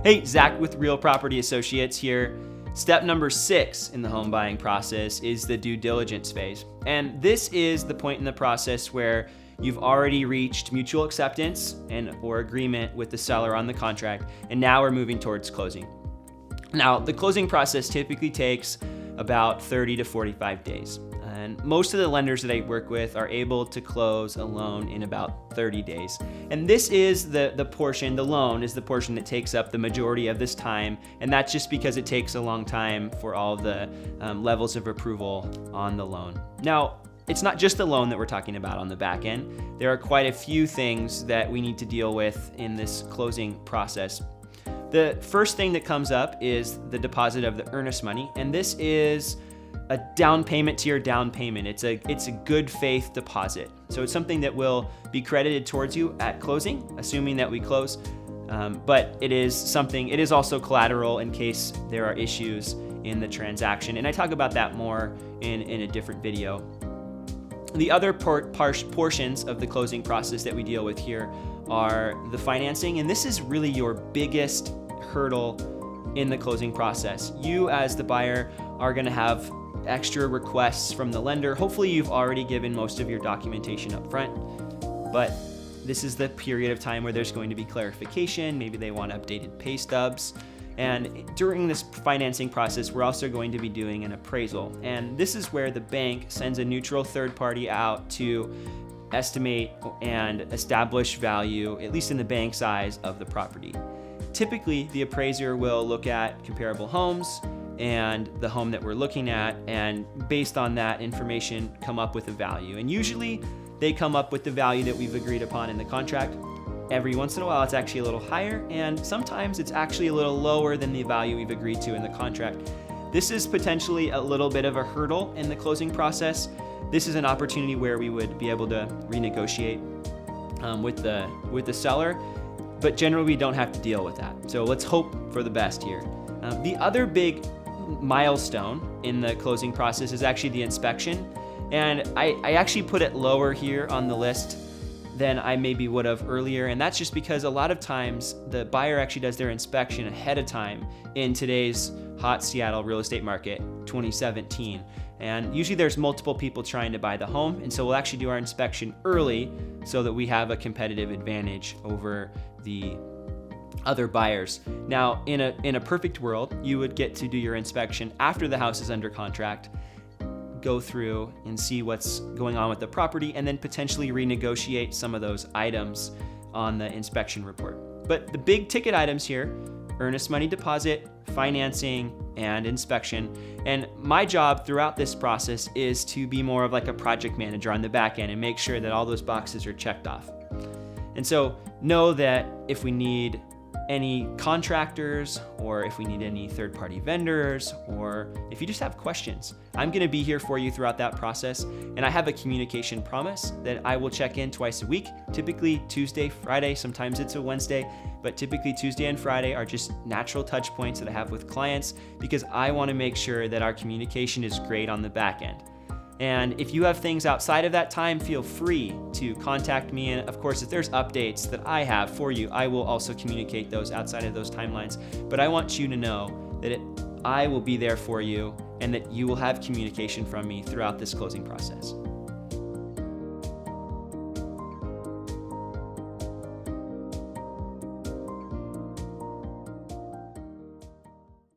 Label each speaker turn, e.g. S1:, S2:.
S1: Hey, Zach with Real Property Associates here. Step number 6 in the home buying process is the due diligence phase. And this is the point in the process where you've already reached mutual acceptance or agreement with the seller on the contract, and now we're moving towards closing. Now, the closing process typically takes about 30 to 45 days. And most of the lenders that I work with are able to close a loan in about 30 days. And this is the loan is the portion that takes up the majority of this time. And that's just because it takes a long time for all the levels of approval on the loan. Now, it's not just the loan that we're talking about on the back end. There are quite a few things that we need to deal with in this closing process. The first thing that comes up is the deposit of the earnest money. And this is a down payment to your down payment. It's a good faith deposit. So it's something that will be credited towards you at closing, assuming that we close. But it is also collateral in case there are issues in the transaction. And I talk about that more in a different video. The other portions of the closing process that we deal with here are the financing. And this is really your biggest hurdle in the closing process. You as the buyer are gonna have extra requests from the lender. Hopefully you've already given most of your documentation up front, but this is the period of time where there's going to be clarification. Maybe they want updated pay stubs. And during this financing process, we're also going to be doing an appraisal. And this is where the bank sends a neutral third party out to estimate and establish value, at least in the bank's eyes, of the property. Typically, the appraiser will look at comparable homes and the home that we're looking at, and based on that information, come up with a value. And usually they come up with the value that we've agreed upon in the contract. Every once in a while, it's actually a little higher, and sometimes it's actually a little lower than the value we've agreed to in the contract. This is potentially a little bit of a hurdle in the closing process. This is an opportunity where we would be able to renegotiate with the seller, but generally we don't have to deal with that. So let's hope for the best here. The other big milestone in the closing process is actually the inspection. And I actually put it lower here on the list than I maybe would have earlier. And that's just because a lot of times the buyer actually does their inspection ahead of time in today's hot Seattle real estate market, 2017. And usually there's multiple people trying to buy the home. And so we'll actually do our inspection early so that we have a competitive advantage over the other buyers. Now, in a perfect world, you would get to do your inspection after the house is under contract, go through and see what's going on with the property, and then potentially renegotiate some of those items on the inspection report. But the big ticket items here, earnest money deposit, financing, and inspection. And my job throughout this process is to be more of like a project manager on the back end and make sure that all those boxes are checked off. And so know that if we need any contractors, or if we need any third-party vendors, or if you just have questions, I'm gonna be here for you throughout that process. And I have a communication promise that I will check in twice a week, typically Tuesday, Friday, sometimes it's a Wednesday, but typically Tuesday and Friday are just natural touch points that I have with clients, because I wanna make sure that our communication is great on the back end. And if you have things outside of that time, feel free to contact me. And of course, if there's updates that I have for you, I will also communicate those outside of those timelines. But I want you to know that I will be there for you and that you will have communication from me throughout this closing process.